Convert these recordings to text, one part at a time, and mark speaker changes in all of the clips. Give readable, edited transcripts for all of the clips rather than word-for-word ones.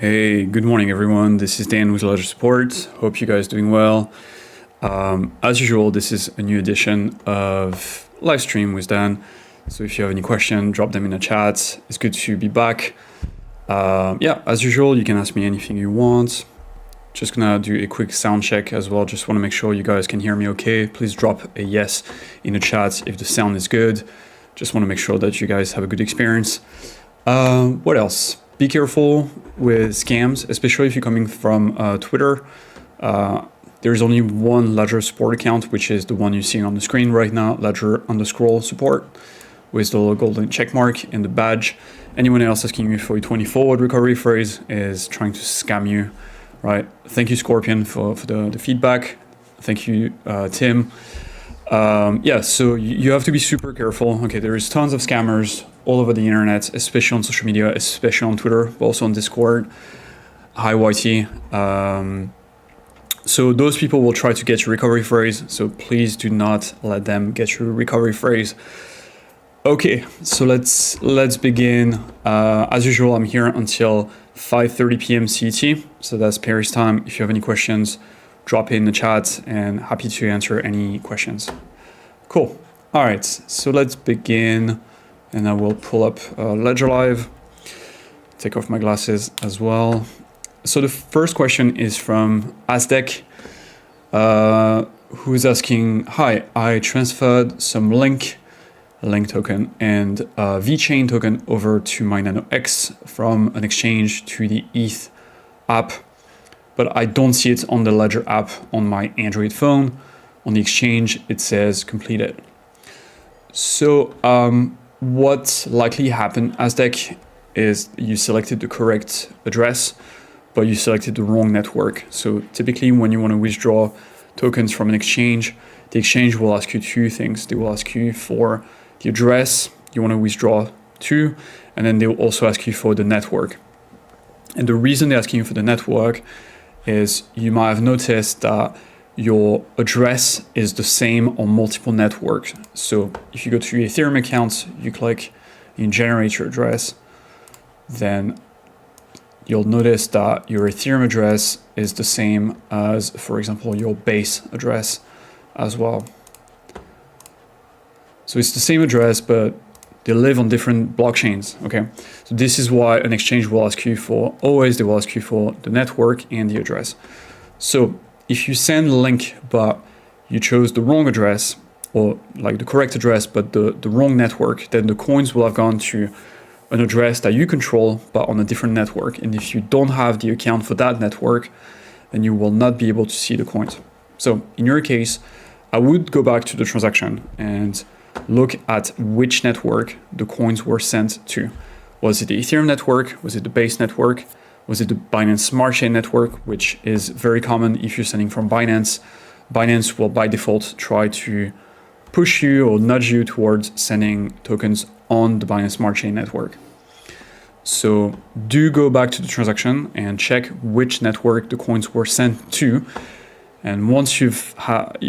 Speaker 1: Hey, good morning everyone. This is Dan with Ledger Support. Hope you guys doing well. As usual, this is a new edition of live stream with Dan. So if you have any questions, drop them in the chat. It's good to be back. Yeah, as usual, you can ask me anything you want. Just gonna do a quick sound check as well. Just want to make sure you guys can hear me okay. Please drop a yes in the chat if the sound is good. Just want to make sure that you guys have a good experience. What else? Be careful with scams, especially if you're coming from Twitter. There's only one Ledger support account, which is the one you're seeing on the screen right now, Ledger_support, with the little golden check mark and the badge. Anyone else asking you for a 20-forward recovery phrase is trying to scam you, right? Thank you, Scorpion, for the feedback. Thank you, Tim. Yeah, so you have to be super careful. Okay, there is tons of scammers all over the internet, especially on social media, especially on Twitter, but also on Discord. Hi, YT. So those people will try to get your recovery phrase, so please do not let them get your recovery phrase. Okay, so let's begin. As usual, I'm here until 5:30 p.m. CET, so that's Paris time. If you have any questions, drop it in the chat, and happy to answer any questions. Cool. All right, so let's begin, and I will pull up Ledger Live. Take off my glasses as well. So the first question is from Aztec, who's asking, hi, I transferred some Link token and VeChain token over to my Nano X from an exchange to the ETH app, but I don't see it on the Ledger app on my Android phone. On the exchange, it says completed. So what likely happened, Aztec, is you selected the correct address, but you selected the wrong network. So typically when you want to withdraw tokens from an exchange, the exchange will ask you two things. They will ask you for the address you want to withdraw to, and then they will also ask you for the network. And the reason they're asking you for the network is you might have noticed that your address is the same on multiple networks. So if you go to your Ethereum account, you click and generate your address, then you'll notice that your Ethereum address is the same as, for example, your base address as well. So it's the same address, but they live on different blockchains, okay? So this is why an exchange will ask you for, always they will ask you for the network and the address. So if you send a link, but you chose the wrong address, or like the correct address, but the wrong network, then the coins will have gone to an address that you control, but on a different network. And if you don't have the account for that network, then you will not be able to see the coins. So in your case, I would go back to the transaction and look at which network the coins were sent to. Was it the Ethereum network? Was it the Base network? Was it the Binance Smart Chain network, which is very common if you're sending from Binance? Binance will by default try to push you or nudge you towards sending tokens on the Binance Smart Chain network. So do go back to the transaction and check which network the coins were sent to. And once you've got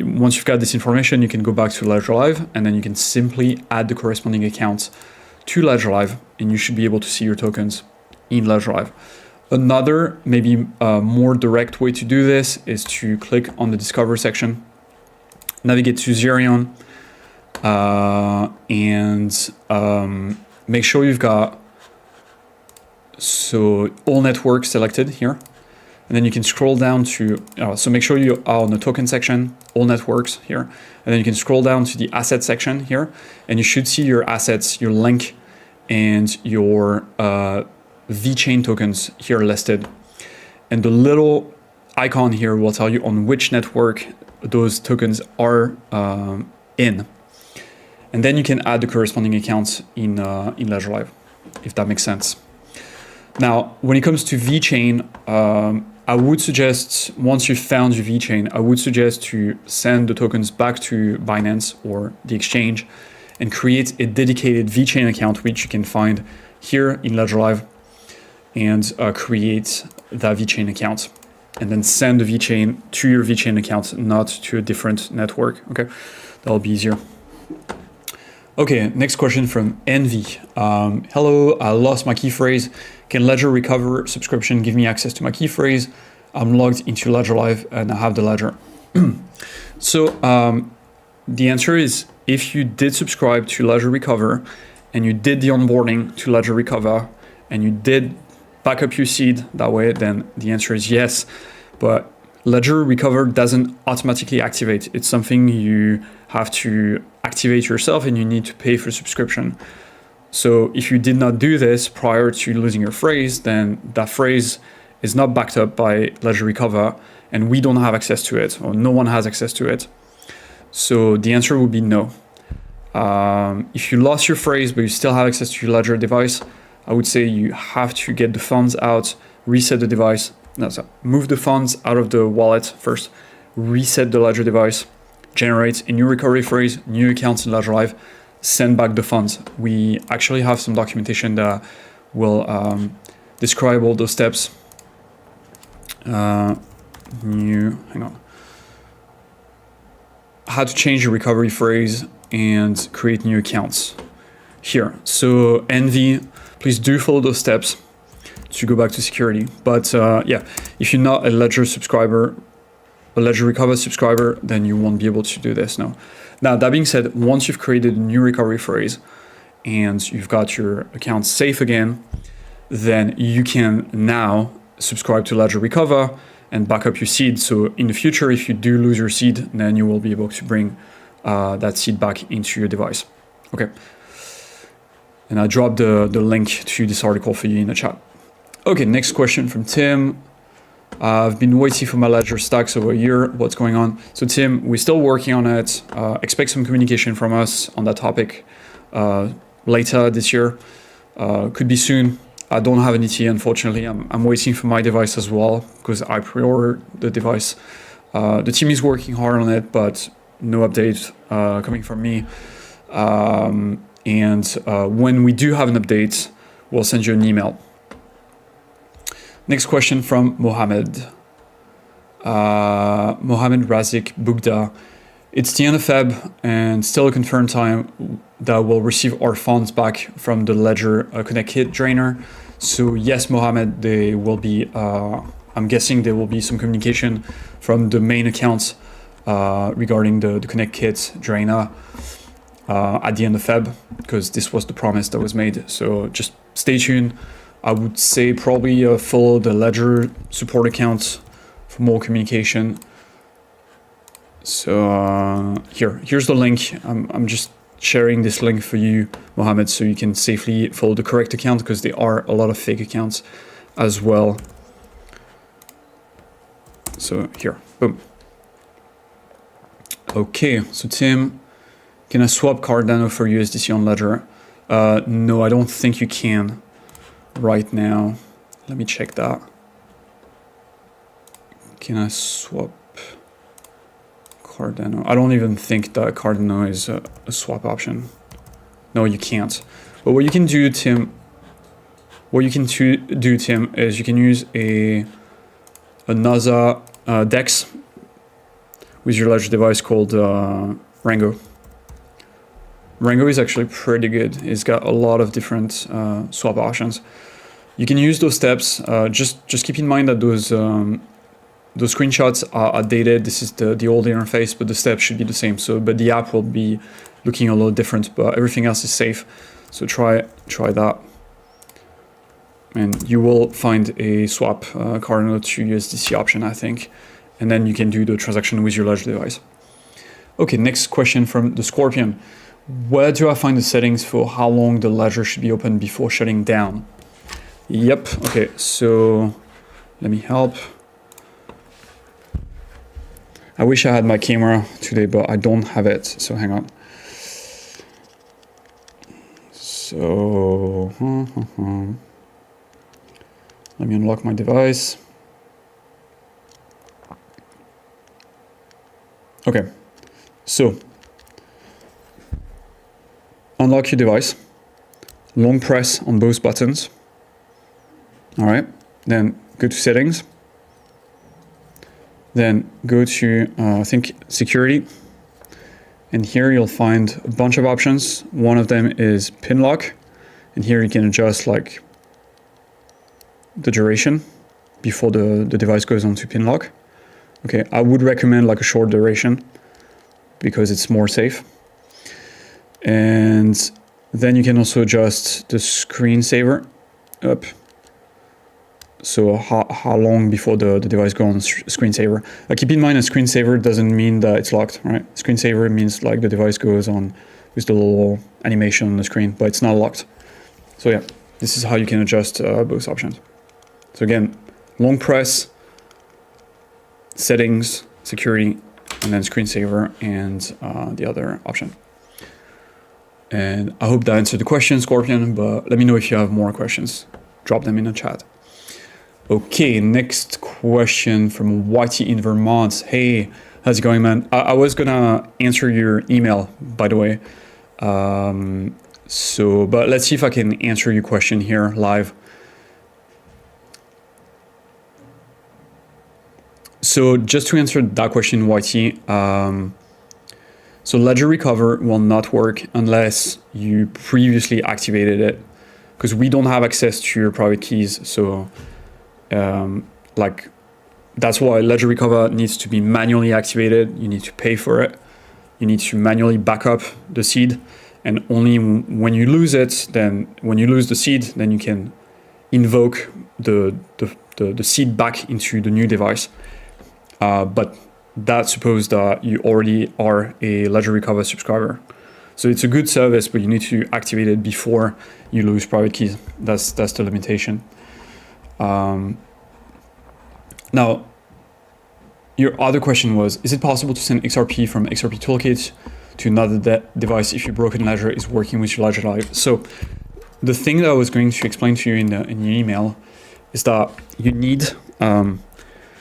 Speaker 1: this information, you can go back to Ledger Live, and then you can simply add the corresponding account to Ledger Live, and you should be able to see your tokens in Ledger Live. Another, maybe more direct way to do this is to click on the Discover section, navigate to Zerion, and make sure you've got all networks selected here. And then you can scroll down to, so make sure you are on the token section, all networks here. And then you can scroll down to the asset section here, and you should see your assets, your Link, and your VeChain tokens here listed. And the little icon here will tell you on which network those tokens are in. And then you can add the corresponding accounts in Ledger Live, if that makes sense. Now, when it comes to VeChain, I would suggest, once you've found your VeChain, I would suggest to send the tokens back to Binance or the exchange and create a dedicated VeChain account, which you can find here in Ledger Live, and create that VeChain account. And then send the VeChain to your VeChain account, not to a different network, okay? That'll be easier. Okay, next question from Envy. Hello, I lost my key phrase. Can Ledger Recover subscription give me access to my key phrase? I'm logged into Ledger Live and I have the Ledger. So the answer is, if you did subscribe to Ledger Recover and you did the onboarding to Ledger Recover and you did back up your seed that way, then the answer is yes. But Ledger Recover doesn't automatically activate. It's something you have to activate yourself and you need to pay for subscription. So if you did not do this prior to losing your phrase, then that phrase is not backed up by Ledger Recover and we don't have access to it, or no one has access to it. So the answer would be no. If you lost your phrase but you still have access to your Ledger device, I would say you have to get the funds out, reset the device, move the funds out of the wallet first, reset the Ledger device, generate a new recovery phrase, new accounts in Ledger Live, send back the funds. We actually have some documentation that will describe all those steps. Hang on. How to change your recovery phrase and create new accounts here. So Envy, please do follow those steps to go back to security. But yeah, if you're not a Ledger subscriber, a Ledger Recover subscriber, then you won't be able to do this now. Now, that being said, once you've created a new recovery phrase and you've got your account safe again, then you can now subscribe to Ledger Recover and back up your seed. So in the future, if you do lose your seed, then you will be able to bring that seed back into your device. Okay. And I dropped the link to this article for you in the chat. Okay, next question from Tim. I've been waiting for my Ledger stacks over a year. What's going on? So Tim, we're still working on it. Expect some communication from us on that topic later this year. Could be soon. I don't have an ETA, unfortunately. I'm waiting for my device as well because I pre-ordered the device. The team is working hard on it, but no update coming from me. And when we do have an update, we'll send you an email. Next question from Mohammed. Mohammed Razik Bugda. It's the end of Feb and still a confirmed time that we'll receive our funds back from the Ledger Connect Kit drainer. So yes, Mohammed, they will be, I'm guessing there will be some communication from the main accounts regarding the Connect Kit drainer at the end of Feb, because this was the promise that was made. So just stay tuned. I would say probably follow the Ledger support account for more communication. So here's the link. I'm just sharing this link for you, Mohammed, so you can safely follow the correct account, because there are a lot of fake accounts as well. So here, boom. Okay, so Tim, can I swap Cardano for USDC on Ledger? No, I don't think you can right now. Let me check that. Can I swap Cardano? I don't even think that Cardano is a swap option. No, you can't. But what you can do, Tim, is you can use a NASA DEX with your Ledger device called Rango. Rango is actually pretty good. It's got a lot of different swap options. You can use those steps. Just keep in mind that those screenshots are dated. This is the old interface, but the steps should be the same. So, but the app will be looking a little different, but everything else is safe. So try that, and you will find a swap Cardano to USDC option, I think, and then you can do the transaction with your Ledger device. Okay, next question from the Scorpion. Where do I find the settings for how long the Ledger should be open before shutting down? Yep. Okay, so let me help. I wish I had my camera today, but I don't have it, so hang on. So, let me unlock my device. Okay, so unlock your device, long press on both buttons. All right, then go to settings. Then go to, I think, security. And here you'll find a bunch of options. One of them is pin lock. And here you can adjust like the duration before the device goes onto pin lock. Okay, I would recommend like a short duration because it's more safe. And then you can also adjust the screensaver up. So how long before the device goes on screensaver. Keep in mind a screensaver doesn't mean that it's locked, right? Screensaver means like the device goes on with the little animation on the screen, but it's not locked. So yeah, this is how you can adjust both options. So again, long press, settings, security, and then screensaver and the other option. And I hope that answered the question, Scorpion, but let me know if you have more questions. Drop them in the chat. Okay, next question from Whitey in Vermont. Hey, how's it going, man? I was gonna answer your email, by the way. But let's see if I can answer your question here live. So just to answer that question, Whitey, so Ledger Recover will not work unless you previously activated it, because we don't have access to your private keys. So that's why Ledger Recover needs to be manually activated. You need to pay for it. You need to manually back up the seed, and only when you lose it, then when you lose the seed, then you can invoke the seed back into the new device. But that supposes that you already are a Ledger Recover subscriber. So it's a good service, but you need to activate it before you lose private keys. That's the limitation. Now, your other question was, is it possible to send XRP from XRP Toolkit to another device if your broken ledger is working with your Ledger Live? So the thing that I was going to explain to you in your email is that you need,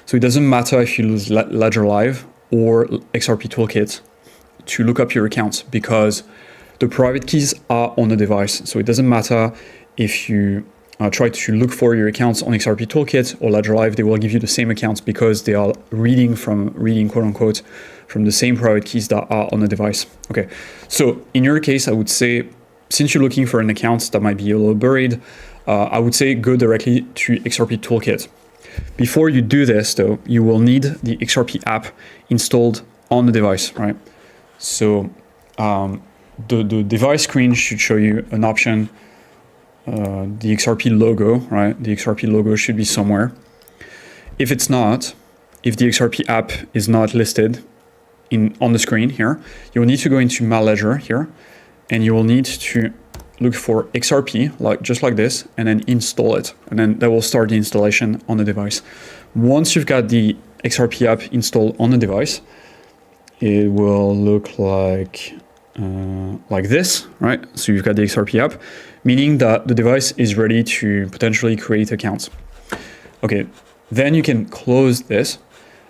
Speaker 1: so it doesn't matter if you lose Ledger Live or XRP Toolkit to look up your accounts, because the private keys are on the device. So it doesn't matter if you try to look for your accounts on XRP Toolkit or Ledger Live, they will give you the same accounts because they are reading quote unquote from the same private keys that are on the device. Okay, so in your case, I would say, since you're looking for an account that might be a little buried, I would say go directly to XRP Toolkit. Before you do this though, you will need the XRP app installed on the device, right? So the device screen should show you an option, the XRP logo, right? The XRP logo should be somewhere. If it's not, if the XRP app is not listed on the screen here, you will need to go into My Ledger here, and you will need to look for XRP, just like this, and then install it. And then that will start the installation on the device. Once you've got the XRP app installed on the device, it will look like this, right? So you've got the XRP app, meaning that the device is ready to potentially create accounts. Okay, then you can close this,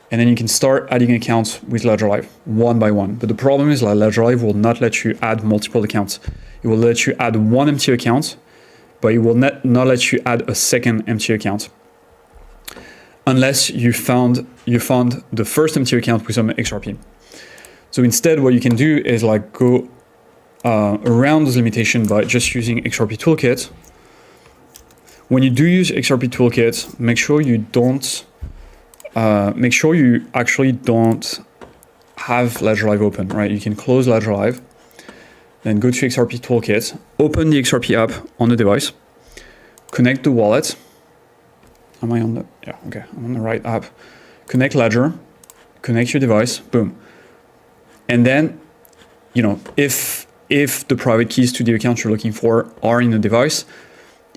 Speaker 1: and then you can start adding accounts with Ledger Live one by one. But the problem is that Ledger Live will not let you add multiple accounts. It will let you add one empty account, but it will not let you add a second empty account, unless you found the first empty account with some XRP. So instead, what you can do is go around this limitation by just using XRP Toolkit. When you do use XRP Toolkit, make sure you actually don't have Ledger Live open, right? You can close Ledger Live, then go to XRP Toolkit, open the XRP app on the device, connect the wallet. Am I on the, yeah, okay, I'm on the right app. Connect Ledger, connect your device, boom. And then, if the private keys to the account you're looking for are in the device,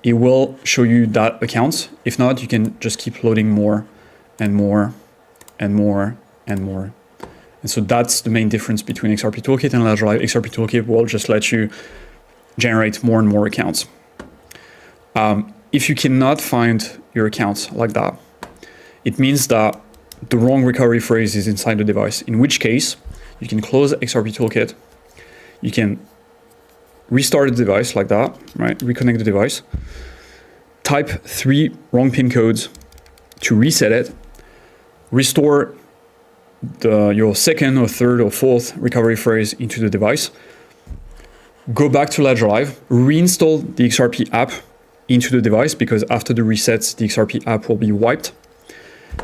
Speaker 1: it will show you that account. If not, you can just keep loading more and more and more and more. And so that's the main difference between XRP Toolkit and Ledger Live. XRP Toolkit will just let you generate more and more accounts. If you cannot find your account like that, it means that the wrong recovery phrase is inside the device, in which case you can close XRP Toolkit, you can restart the device like that, right? Reconnect the device, type 3 wrong pin codes to reset it, restore your second or third or fourth recovery phrase into the device. Go back to Ledger Live, reinstall the XRP app into the device, because after the resets, the XRP app will be wiped.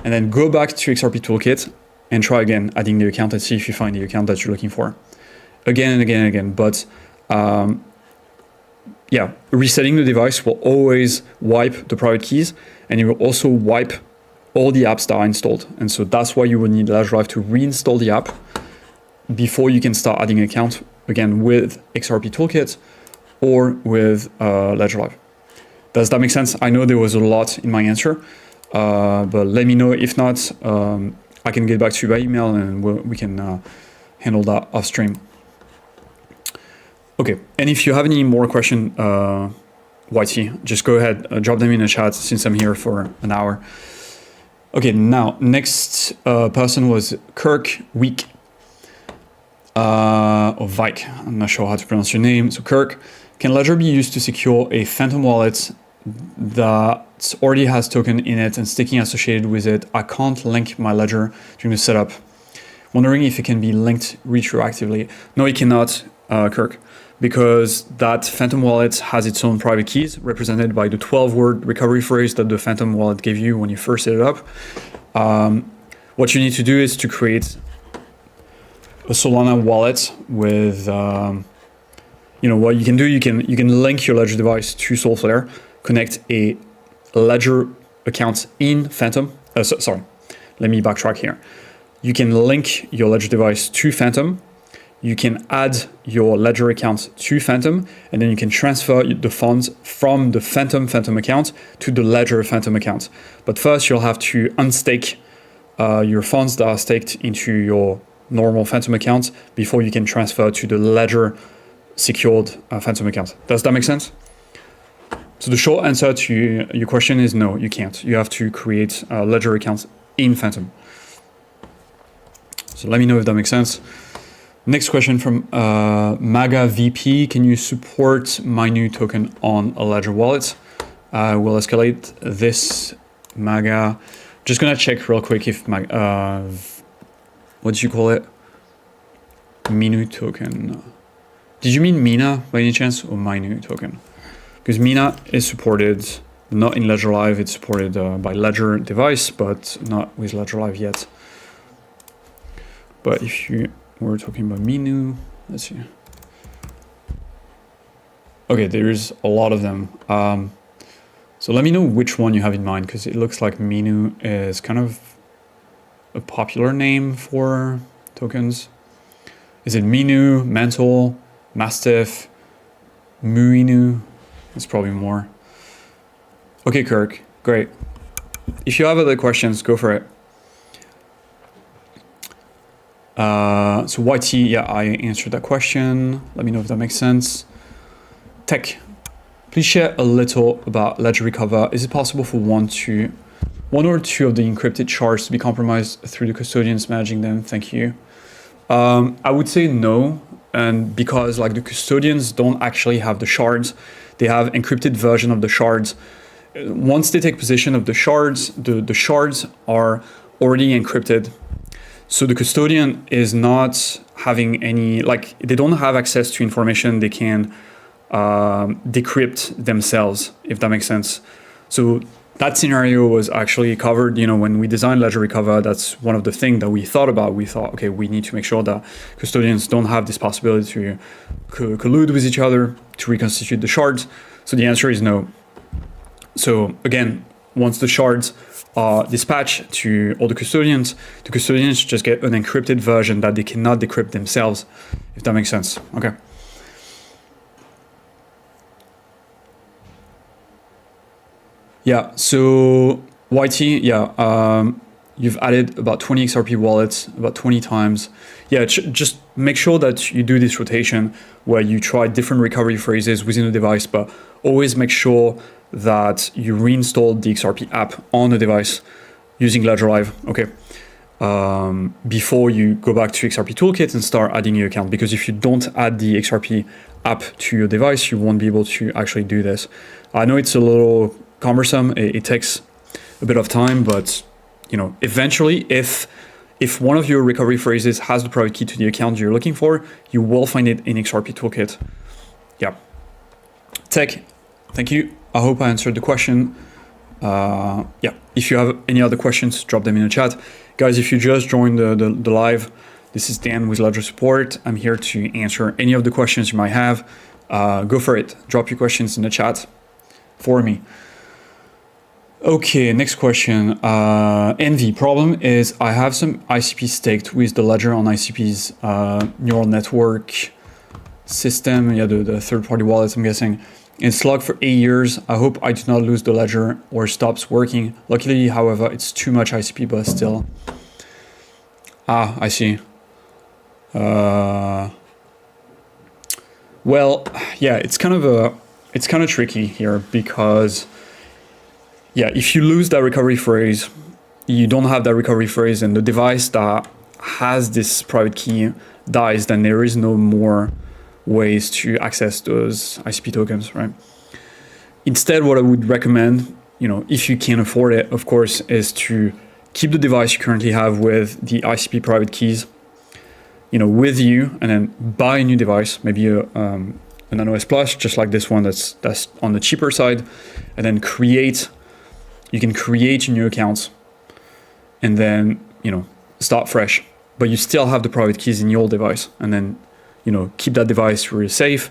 Speaker 1: And then go back to XRP Toolkit and try again adding the account and see if you find the account that you're looking for. Again and again and again. But yeah, resetting the device will always wipe the private keys, and it will also wipe all the apps that are installed. And so that's why you will need Ledger Live to reinstall the app before you can start adding an account again with XRP Toolkit or with Ledger Live. Does that make sense? I know there was a lot in my answer, but let me know. If not, I can get back to you by email, and we can handle that off stream. Okay, and if you have any more question, YT, just go ahead, drop them in the chat since I'm here for an hour. Okay, now, next person was Kirk Week, or Vike, I'm not sure how to pronounce your name. So Kirk, can Ledger be used to secure a Phantom wallet that already has token in it and staking associated with it? I can't link my Ledger during the setup. Wondering if it can be linked retroactively. No, it cannot, Kirk, because that Phantom wallet has its own private keys represented by the 12-word recovery phrase that the Phantom wallet gave you when you first set it up. What you need to do is to create a Solana wallet with, you know, what you can do, you can link your Ledger device to Solflare, connect a Ledger account in Phantom. Sorry, let me backtrack here. You can link your Ledger device to Phantom. You can add your Ledger account to Phantom, and then you can transfer the funds from the Phantom account to the Ledger Phantom account. But first, you'll have to unstake your funds that are staked into your normal Phantom account before you can transfer to the Ledger secured Phantom account. Does that make sense? So the short answer to your question is no, you can't. You have to create Ledger accounts in Phantom. So let me know if that makes sense. Next question from Maga VP. Can you support my new token on a Ledger wallet? I will escalate this, Maga. Just gonna check real quick if my, what did you call it? Minu token. Did you mean Mina by any chance, or my new token? Because Mina is supported, not in Ledger Live, it's supported by Ledger device, but not with Ledger Live yet. But if you were talking about Minu, let's see. Okay, there's a lot of them. So let me know which one you have in mind, because it looks like Minu is kind of a popular name for tokens. Is it Minu, Mantle, Mastiff, Muinu? It's probably more. Okay, Kirk, great. If you have other questions, go for it. So YT, yeah, I answered that question. Let me know if that makes sense. Tech, please share a little about Ledger Recover. Is it possible for one or two of the encrypted shards to be compromised through the custodians managing them? Thank you. I would say no, and because like the custodians don't actually have the shards, they have encrypted version of the shards. Once they take possession of the shards, the shards are already encrypted. So the custodian is not having any, like, they don't have access to information they can decrypt themselves, if that makes sense. So that scenario was actually covered, you know, when we designed Ledger Recover. That's one of the things that we thought about. We thought, okay, we need to make sure that custodians don't have this possibility to collude with each other to reconstitute the shards. So the answer is no. So again, once the shards are dispatched to all the custodians just get an encrypted version that they cannot decrypt themselves, if that makes sense. Okay. Yeah, so YT, yeah, you've added about 20 XRP wallets, about 20 times. Yeah, just make sure that you do this rotation where you try different recovery phrases within the device, but always make sure that you reinstall the XRP app on the device using Ledger Live, okay? Before you go back to XRP Toolkit and start adding your account, because if you don't add the XRP app to your device, you won't be able to actually do this. I know it's a little cumbersome, it takes a bit of time, but you know, eventually, if if one of your recovery phrases has the private key to the account you're looking for, you will find it in XRP Toolkit. Yeah. Tech, thank you. I hope I answered the question. Yeah, if you have any other questions, drop them in the chat. Guys, if you just joined the live, this is Dan with Ledger Support. I'm here to answer any of the questions you might have. Go for it. Drop your questions in the chat for me. Okay, next question. Envy. Problem is I have some ICP staked with the Ledger on ICP's neural network system. Yeah, the third-party wallets, I'm guessing. It's locked for 8 years. I hope I do not lose the Ledger or stops working. Luckily, however, it's too much ICP, but still. Ah, I see. Well, yeah, it's kind of tricky here because, yeah, if you lose that recovery phrase, you don't have that recovery phrase, and the device that has this private key dies, then there is no more ways to access those ICP tokens, right? Instead, what I would recommend, if you can afford it, of course, is to keep the device you currently have with the ICP private keys, with you, and then buy a new device, maybe an Nano S Plus, just like this one that's on the cheaper side, and then you can create your new accounts, and then, start fresh, but you still have the private keys in your device, and then keep that device really safe.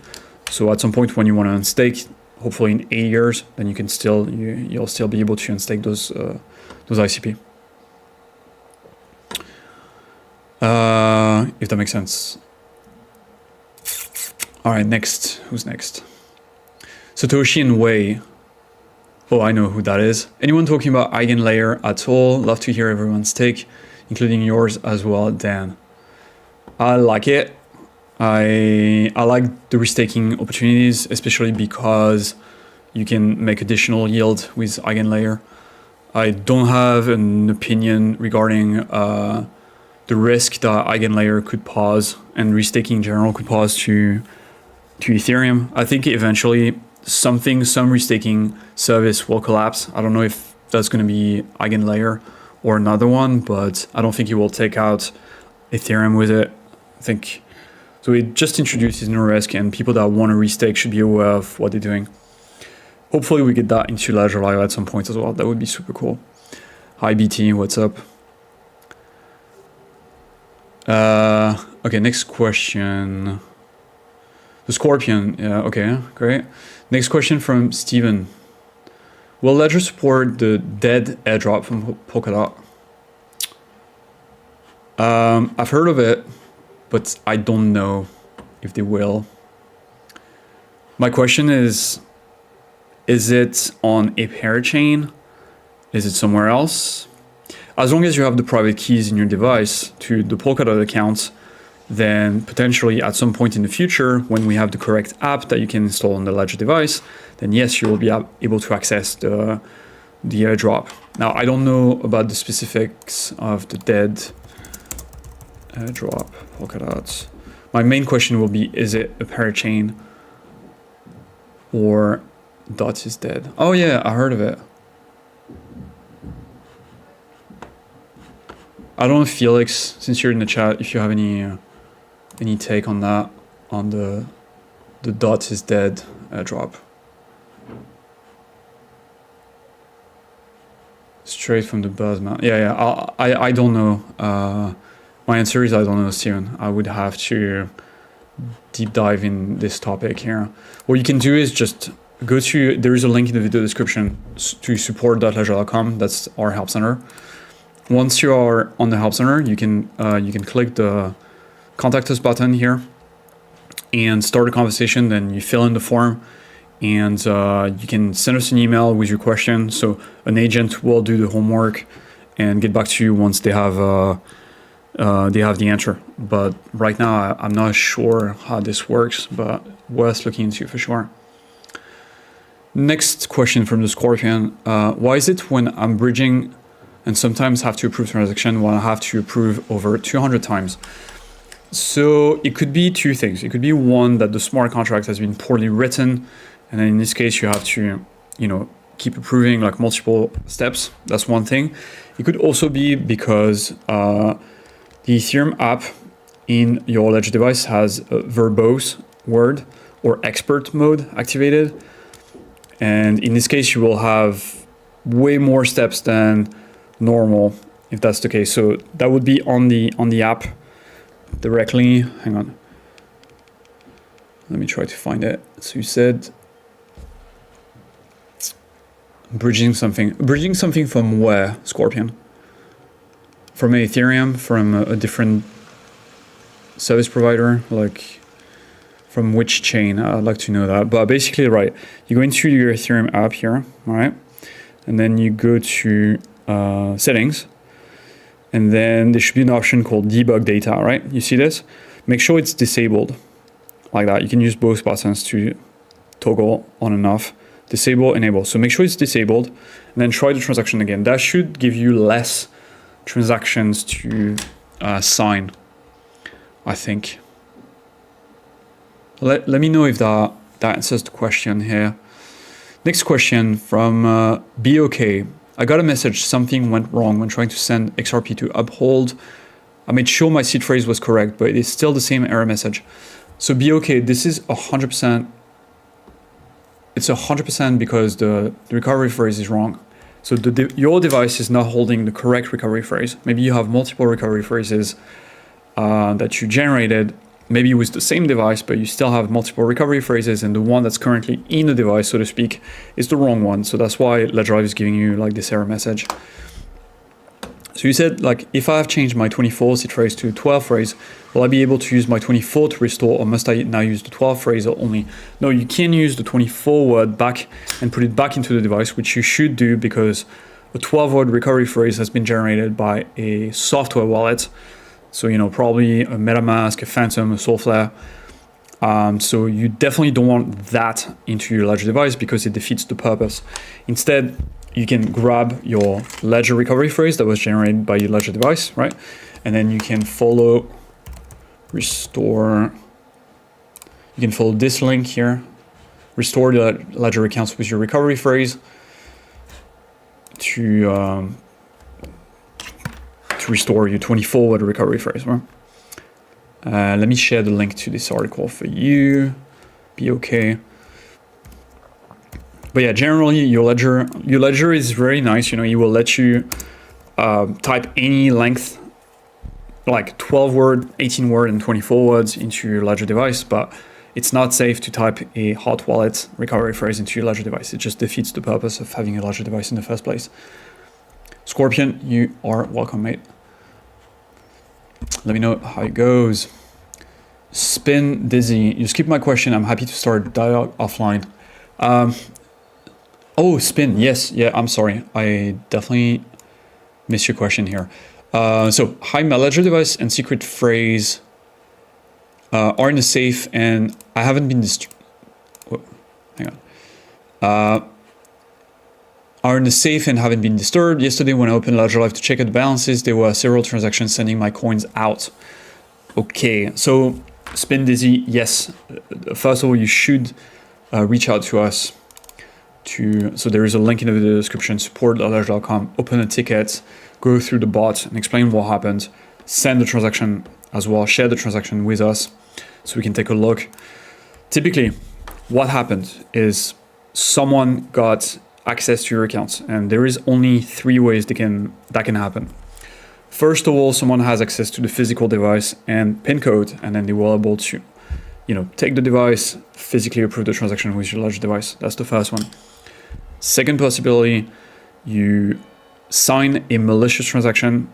Speaker 1: So at some point when you want to unstake, hopefully in 8 years, then you can you'll still be able to unstake those ICP. If that makes sense. All right, next. Who's next? Satoshi and Wei. Oh, I know who that is. Anyone talking about EigenLayer at all? Love to hear everyone's take, including yours as well, Dan. I like it. I like the restaking opportunities, especially because you can make additional yield with EigenLayer. I don't have an opinion regarding the risk that EigenLayer could pose and restaking in general could pose to Ethereum. I think eventually some restaking service will collapse. I don't know if that's going to be EigenLayer or another one, but I don't think it will take out Ethereum with it. I think so. It just introduces new risk, and people that want to restake should be aware of what they're doing. Hopefully we get that into Ledger Live at some point as well. That would be super cool. Hi BT, what's up? Okay, next question. The Scorpion, yeah, okay, great. Next question from Steven. Will Ledger support the dead airdrop from Polkadot? I've heard of it, but I don't know if they will. My question is it on a parachain? Is it somewhere else? As long as you have the private keys in your device to the Polkadot account, then potentially at some point in the future, when we have the correct app that you can install on the Ledger device, then yes, you will be able to access the airdrop. Now, I don't know about the specifics of the dead airdrop Polkadot. My main question will be, is it a parachain or DOT is dead? Oh yeah, I heard of it. I don't know, Felix, since you're in the chat, if you have any take on that, on the DOT is dead airdrop. Straight from the buzz, man. Yeah. I don't know. My answer is I don't know, Steven. I would have to deep dive in this topic here. What you can do is just go to, there is a link in the video description to support.ledger.com. That's our help center. Once you are on the help center, you can click the contact us button here and start a conversation. Then you fill in the form, and you can send us an email with your question. So an agent will do the homework and get back to you once they have the answer. But right now, I'm not sure how this works, but worth looking into for sure. Next question from the Scorpion. Why is it when I'm bridging and sometimes have to approve transaction when I have to approve over 200 times? So it could be two things. It could be one, that the smart contract has been poorly written, and then in this case you have to, keep approving like multiple steps. That's one thing. It could also be because The Ethereum app in your Ledger device has a verbose word or expert mode activated. And in this case, you will have way more steps than normal if that's the case. So that would be on the app directly. Hang on. Let me try to find it. So you said bridging something from where, Scorpion? From Ethereum, from a different service provider, like from which chain? I'd like to know that. But basically, right, you go into your Ethereum app here, all right? And then you go to settings, and then there should be an option called debug data, right? You see this? Make sure it's disabled like that. You can use both buttons to toggle on and off, disable, enable. So make sure it's disabled, and then try the transaction again. That should give you less transactions to sign, I think. Let me know if that answers the question here. Next question from BOK. I got a message, something went wrong when trying to send XRP to Uphold. I made sure my seed phrase was correct, but it's still the same error message. So BOK, this is 100%. It's 100% because the recovery phrase is wrong. So your device is not holding the correct recovery phrase. Maybe you have multiple recovery phrases that you generated, maybe with the same device, but you still have multiple recovery phrases, and the one that's currently in the device, so to speak, is the wrong one. So that's why Ledger is giving you like this error message. So you said, like, if I have changed my 24 seed phrase to 12 phrase, will I be able to use my 24 to restore, or must I now use the 12 phrase only? No, you can use the 24 word back and put it back into the device, which you should do because a 12 word recovery phrase has been generated by a software wallet. So, you know, probably a MetaMask, a Phantom, a Soulflare. So you definitely don't want that into your Ledger device because it defeats the purpose. Instead, you can grab your Ledger recovery phrase that was generated by your Ledger device, right? And then you can follow restore. You can follow this link here, restore the Ledger accounts with your recovery phrase to restore your 24 word recovery phrase, right? Let me share the link to this article for you. Be okay. But yeah, generally your ledger is very nice. You know, it will let you type any length, like 12 word, 18 word, and 24 words into your Ledger device, but it's not safe to type a hot wallet recovery phrase into your Ledger device. It just defeats the purpose of having a Ledger device in the first place. Scorpion, you are welcome, mate. Let me know how it goes. Spin Dizzy, you skipped my question. I'm happy to start dialogue offline. Oh, Spin, yes, yeah, I'm sorry. I definitely missed your question here. So, hi, my Ledger device and secret phrase are in the safe, and I haven't been hang on. Are in the safe and haven't been disturbed. Yesterday, when I opened Ledger Live to check out the balances, there were several transactions sending my coins out. Okay, so Spin Dizzy, yes. First of all, you should reach out to us. So there is a link in the video description, support.ledger.com, open a ticket, go through the bot and explain what happened, send the transaction as well, share the transaction with us so we can take a look. Typically, what happened is someone got access to your account, and there is only 3 ways that can happen. First of all, someone has access to the physical device and PIN code, and then they were able to, you know, take the device, physically approve the transaction with your Ledger device. That's the first one. Second possibility, you sign a malicious transaction,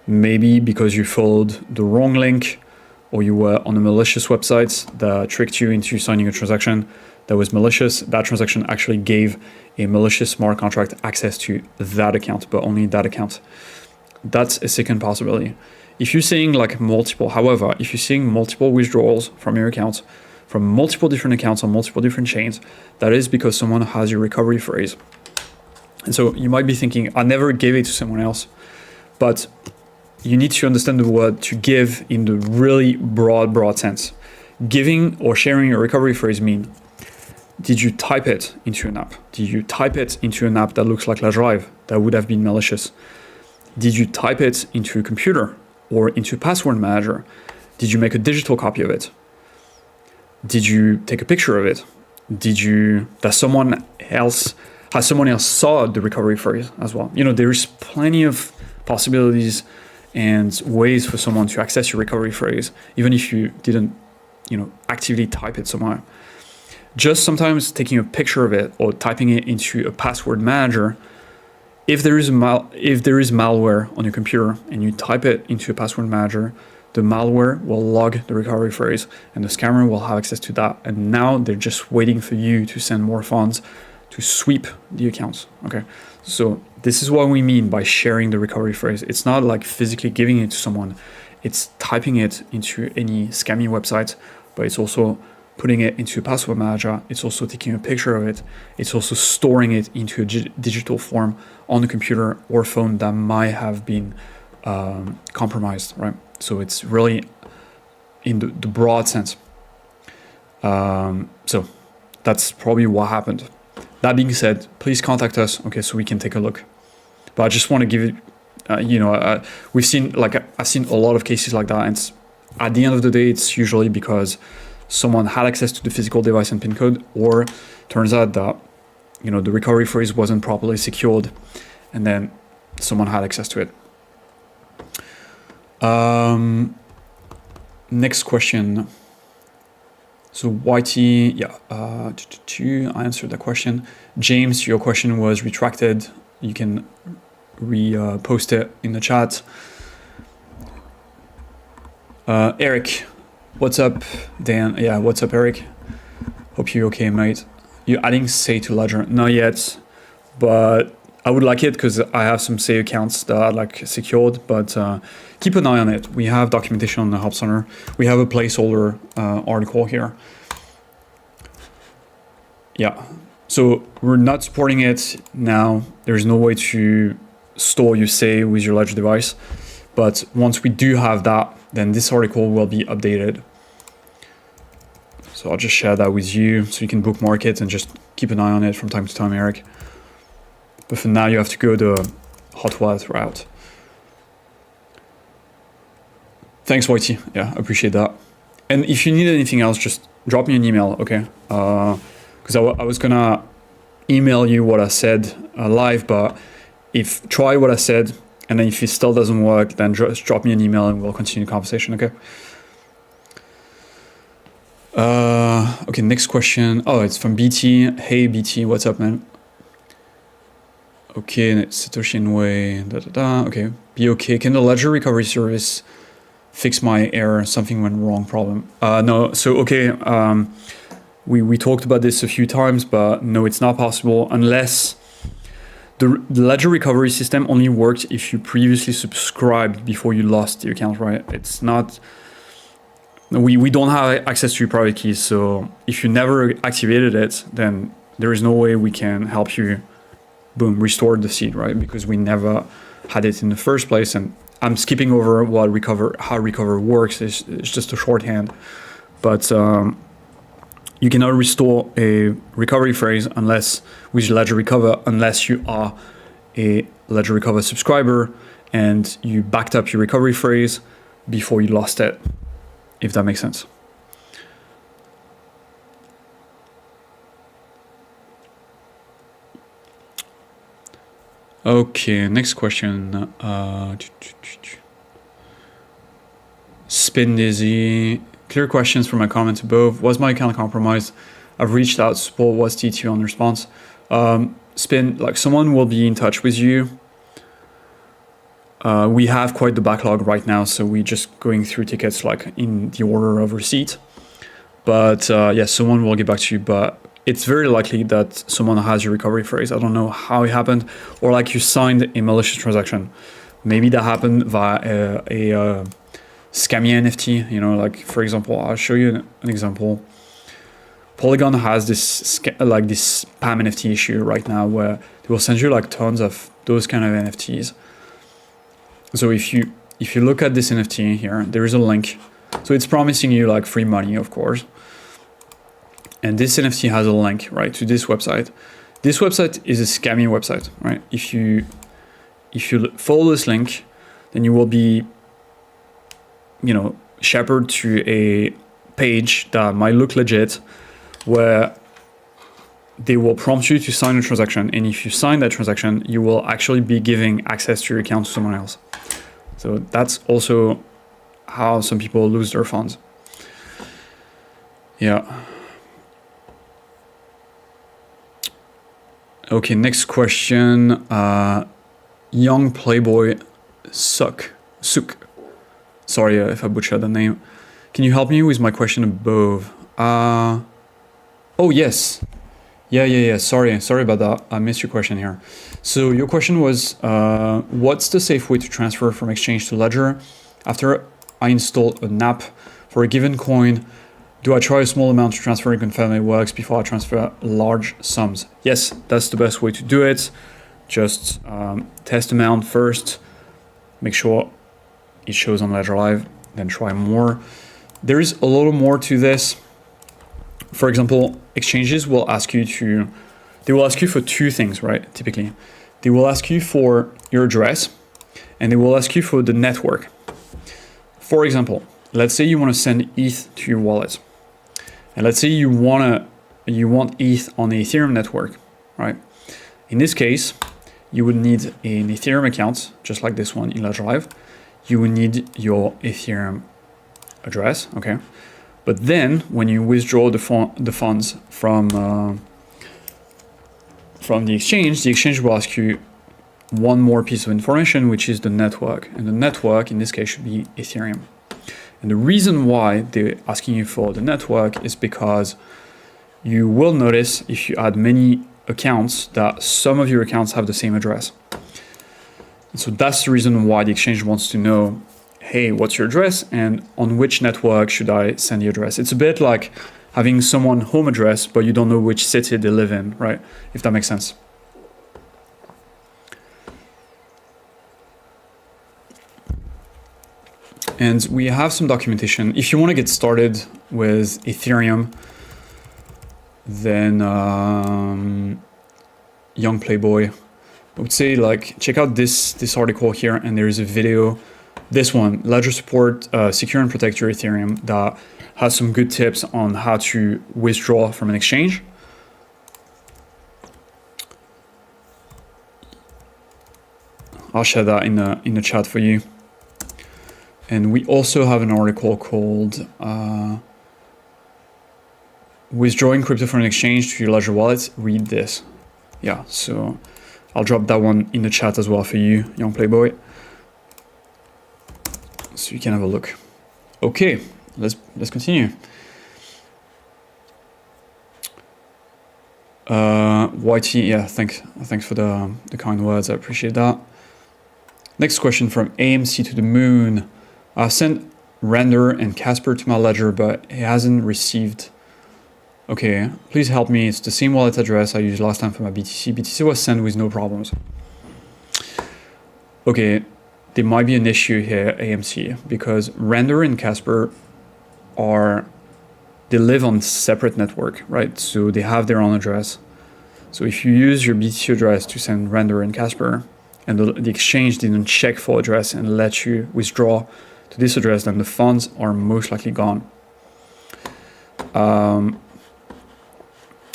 Speaker 1: maybe because you followed the wrong link or you were on a malicious website that tricked you into signing a transaction that was malicious. That transaction actually gave a malicious smart contract access to that account, but only that account. That's a second possibility. If you're seeing like multiple, however, if you're seeing multiple withdrawals from your account, from multiple different accounts on multiple different chains, that is because someone has your recovery phrase. And so you might be thinking, I never gave it to someone else, but you need to understand the word to give in the really broad sense. Giving or sharing your recovery phrase mean, did you type it into an app? Did you type it into an app that looks like Ledger Live? That would have been malicious. Did you type it into a computer or into a password manager? Did you make a digital copy of it? Did you take a picture of it? Has someone else saw the recovery phrase as well? There is plenty of possibilities and ways for someone to access your recovery phrase, even if you didn't, actively type it somewhere. Just sometimes taking a picture of it or typing it into a password manager. If there is malware on your computer and you type it into a password manager, the malware will log the recovery phrase and the scammer will have access to that. And now they're just waiting for you to send more funds to sweep the accounts. Okay, so this is what we mean by sharing the recovery phrase. It's not like physically giving it to someone, it's typing it into any scammy website, but it's also putting it into a password manager. It's also taking a picture of it. It's also storing it into a digital form on the computer or phone that might have been compromised, right? So it's really in the broad sense. So that's probably what happened. That being said, please contact us, okay, so we can take a look. But I just want to give it, I've seen a lot of cases like that, and at the end of the day, it's usually because someone had access to the physical device and PIN code, or turns out that, the recovery phrase wasn't properly secured, and then someone had access to it. Next question. So YT, I answered the question. James, your question was retracted. You can post it in the chat. Eric, what's up? Dan, yeah, what's up, Eric? Hope you're okay, mate. You're adding Say to Ledger? Not yet, but I would like it because I have some Say accounts that are secured, but keep an eye on it. We have documentation on the Help Center. We have a placeholder article here. Yeah, so we're not supporting it now. There's no way to store your Say with your Ledger device, but once we do have that, then this article will be updated. So I'll just share that with you so you can bookmark it and just keep an eye on it from time to time, Eric. But for now, you have to go the hot wallet route. Thanks, YT. Yeah, appreciate that. And if you need anything else, just drop me an email, okay? Because I was gonna email you what I said live, but try what I said, and then if it still doesn't work, then just drop me an email and we'll continue the conversation, okay? Okay, next question. Oh, it's from BT. Hey, BT, what's up, man? Okay, Satoshi Inouye, okay, be okay. Can the Ledger recovery service fix my error? Something went wrong problem. No, so, okay, we talked about this a few times, but no, it's not possible unless the Ledger recovery system only worked if you previously subscribed before you lost the account, right? It's not, we don't have access to your private keys, so if you never activated it, then there is no way we can help you boom, restore the seed, right? Because we never had it in the first place. And I'm skipping over how recover works. It's just a shorthand. But you cannot restore a recovery phrase with Ledger Recover unless you are a Ledger Recover subscriber and you backed up your recovery phrase before you lost it, if that makes sense. Okay, next question. Spin Dizzy. Clear questions from my comments above. Was my account compromised? I've reached out to support. What's T2 on response? Spin, someone will be in touch with you. We have quite the backlog right now, so we're just going through tickets in the order of receipt. But yes, someone will get back to you, but it's very likely that someone has your recovery phrase. I don't know how it happened, or you signed a malicious transaction. Maybe that happened via a scammy NFT. For example, I'll show you an example. Polygon has this this spam NFT issue right now where they will send you tons of those kind of NFTs. So if you look at this NFT here, there is a link. So it's promising you free money, of course. And this NFT has a link, right, to this website. This website is a scammy website, right? If you follow this link, then you will be shepherd to a page that might look legit, where they will prompt you to sign a transaction. And if you sign that transaction, you will actually be giving access to your account to someone else. So that's also how some people lose their funds. Yeah. Okay, next question. Young Playboy Suk. Sorry if I butchered the name. Can you help me with my question above? Oh, yes. Yeah. Sorry about that. I missed your question here. So your question was, what's the safe way to transfer from Exchange to Ledger? After I install an app for a given coin, do I try a small amount to transfer and confirm it works before I transfer large sums? Yes, that's the best way to do it. Just test amount first, make sure it shows on Ledger Live, then try more. There is a little more to this. For example, exchanges will ask you for two things, right? Typically, they will ask you for your address and they will ask you for the network. For example, let's say you want to send ETH to your wallet. And let's say you want ETH on the Ethereum network, right? In this case, you would need an Ethereum account, just like this one in Ledger Live. You would need your Ethereum address, okay? But then, when you withdraw the funds from the exchange will ask you one more piece of information, which is the network. And the network, in this case, should be Ethereum. And the reason why they're asking you for the network is because you will notice if you add many accounts that some of your accounts have the same address. And so that's the reason why the exchange wants to know, hey, what's your address and on which network should I send the address? It's a bit like having someone's home address, but you don't know which city they live in, right? If that makes sense. And we have some documentation. If you want to get started with Ethereum, then Young Playboy, I would say check out this article here, and there is a video, this one, Ledger Support, Secure and Protect Your Ethereum, that has some good tips on how to withdraw from an exchange. I'll share that in the chat for you. And we also have an article called Withdrawing Crypto from an Exchange to Your Ledger Wallet. Read this. Yeah, so I'll drop that one in the chat as well for you, Young Playboy, so you can have a look. Okay, let's continue. YT, yeah, thanks for the kind words. I appreciate that. Next question from AMC to the Moon. I've sent Render and Casper to my ledger, but it hasn't received. Okay, please help me. It's the same wallet address I used last time for my BTC. BTC was sent with no problems. Okay, there might be an issue here, AMC, because Render and Casper they live on separate network, right? So they have their own address. So if you use your BTC address to send Render and Casper, and the exchange didn't check for address and let you withdraw to this address, then the funds are most likely gone.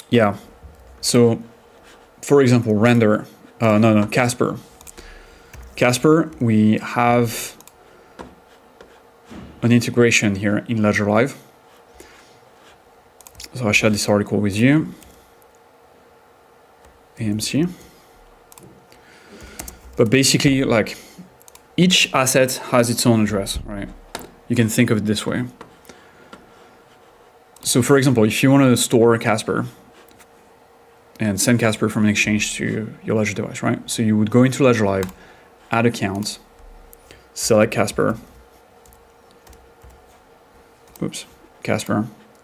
Speaker 1: Yeah, so for example, Render, Casper. Casper, we have an integration here in Ledger Live. So I shared this article with you, AMC. But basically, each asset has its own address, right? You can think of it this way. So for example, if you want to store Casper and send Casper from an exchange to your Ledger device, right? So you would go into Ledger Live, add account, select Casper,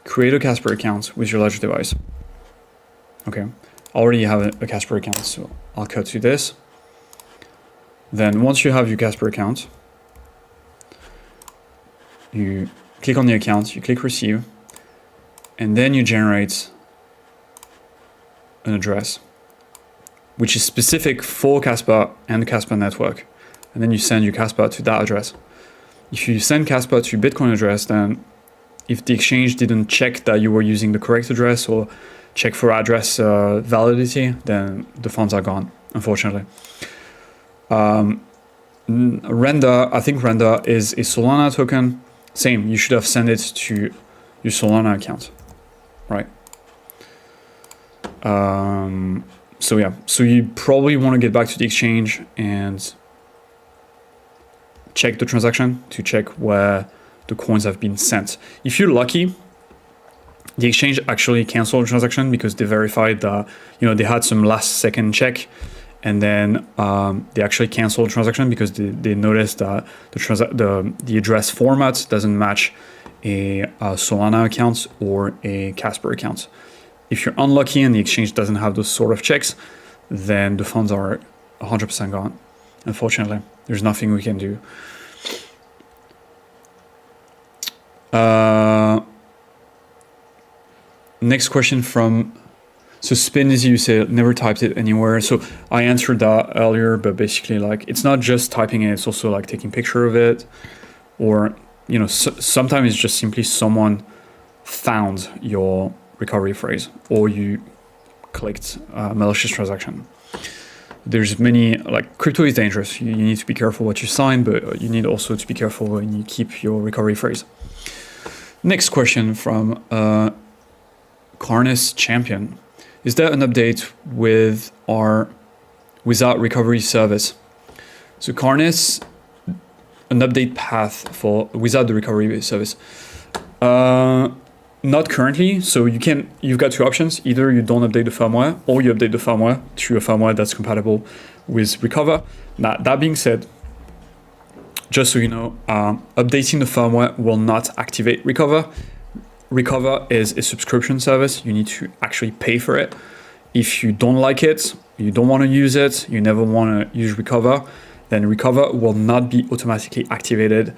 Speaker 1: create a Casper account with your Ledger device. Okay, I already have a Casper account, so I'll cut to this. Then once you have your Casper account, you click on the account, you click receive, and then you generate an address, which is specific for Casper and the Casper network. And then you send your Casper to that address. If you send Casper to Bitcoin address, then if the exchange didn't check that you were using the correct address or check for address validity, then the funds are gone, unfortunately. Render, I think Render is a Solana token. Same, you should have sent it to your Solana account, right? So yeah, so you probably want to get back to the exchange and check the transaction to check where the coins have been sent. If you're lucky, the exchange actually canceled the transaction because they verified that, they had some last second check, and then they actually canceled the transaction because they noticed that the address format doesn't match a Solana account or a Casper account. If you're unlucky and the exchange doesn't have those sort of checks, then the funds are 100% gone. Unfortunately, there's nothing we can do. Next question from, so Spin is, you say never typed it anywhere. So I answered that earlier, but basically like it's not just typing it, it's also like taking picture of it, or sometimes it's just simply someone found your recovery phrase or you clicked malicious transaction. There's many, like crypto is dangerous. You need to be careful what you sign, but you need also to be careful when you keep your recovery phrase. Next question from Carnus Champion. Is there an update with our without recovery service? So Carnus, an update path for without the recovery service. Not currently. So you've got two options. Either you don't update the firmware or you update the firmware to a firmware that's compatible with Recover. Now, that being said, just so you know, updating the firmware will not activate Recover. Recover is a subscription service. You need to actually pay for it. If you don't like it, you don't want to use it, you never want to use Recover, then Recover will not be automatically activated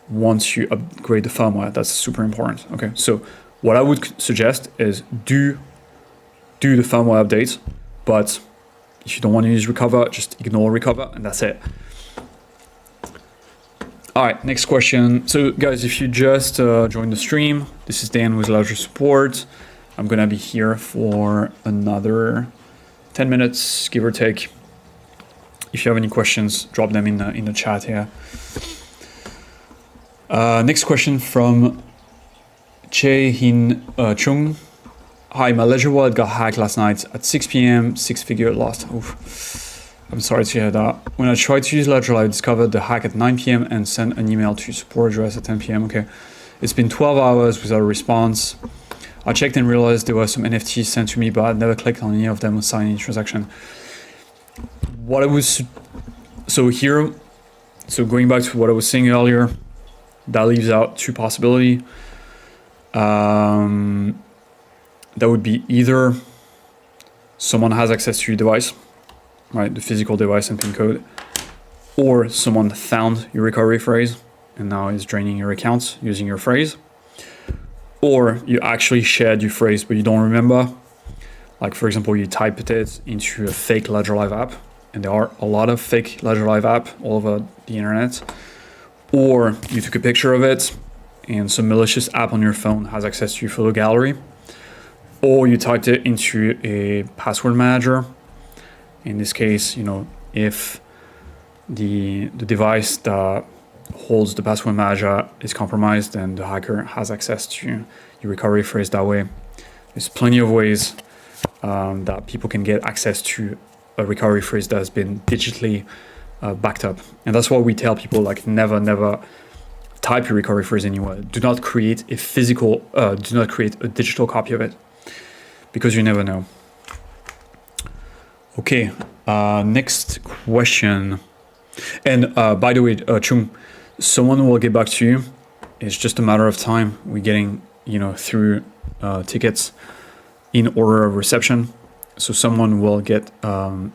Speaker 1: once you upgrade the firmware. That's super important. Okay, so what I would suggest is do the firmware update, but if you don't want to use Recover, just ignore Recover, and that's it. All right, next question. So guys, if you just joined the stream, this is Dan with Ledger Support. I'm gonna be here for another 10 minutes, give or take. If you have any questions, drop them in the chat here. Next question from Che Hin Chung. Hi, my Ledger wallet got hacked last night at 6 p.m. 6-figure loss. Oof. I'm sorry to hear that. When I tried to use Ledger, I discovered the hack at 9 p.m. and sent an email to support address at 10 p.m. Okay, it's been 12 hours without a response. I checked and realized there were some NFTs sent to me, but I never clicked on any of them or signed any transaction. What I was so going back to what I was saying earlier, that leaves out two possibilities. That would be either someone has access to your device, right, the physical device and PIN code, or someone found your recovery phrase and now is draining your accounts using your phrase, or you actually shared your phrase but you don't remember. Like for example, you typed it into a fake Ledger Live app, and there are a lot of fake Ledger Live app all over the internet, or you took a picture of it and some malicious app on your phone has access to your photo gallery, or you typed it into a password manager. In this case, if the device that holds the password manager is compromised, then the hacker has access to your recovery phrase that way. There's plenty of ways that people can get access to a recovery phrase that has been digitally backed up. And that's why we tell people, like, never type your recovery phrase anywhere. Do not create a digital copy of it, because you never know. Okay, next question. And by the way, Chung, someone will get back to you. It's just a matter of time. We're getting, through tickets in order of reception. So someone will get back